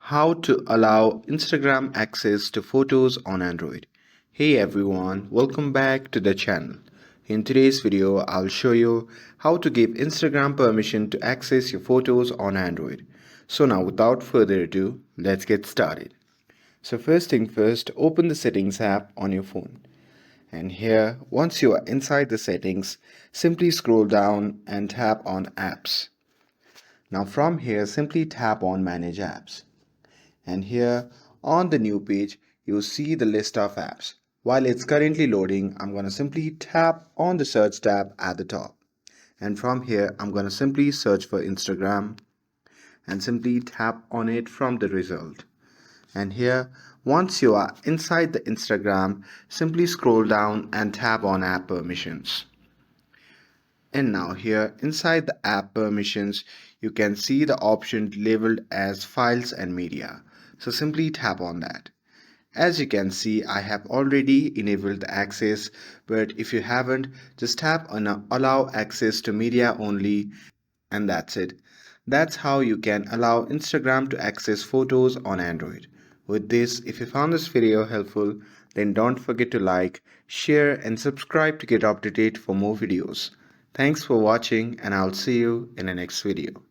How to allow Instagram access to photos on Android. Hey everyone, welcome back to the channel. In today's video, I'll show you how to give Instagram permission to access your photos on Android. So now without further ado, let's get started. So first thing first, open the settings app on your phone. And here, once you are inside the settings, simply scroll down and tap on apps. Now from here, simply tap on manage apps. And here on the new page you see the list of apps. While it's currently loading, I'm going to simply tap on the search tab at the top, and from here I'm going to simply search for Instagram and simply tap on it from the result. And here, once you are inside the Instagram, simply scroll down and tap on app permissions. And now here inside the app permissions, you can see the option labeled as files and media. So simply tap on that. As you can see, I have already enabled the access, but if you haven't, just tap on allow access to media only, and that's it. That's how you can allow Instagram to access photos on Android. With this, if you found this video helpful, then don't forget to like, share and subscribe to get up to date for more videos. Thanks for watching, and I'll see you in the next video.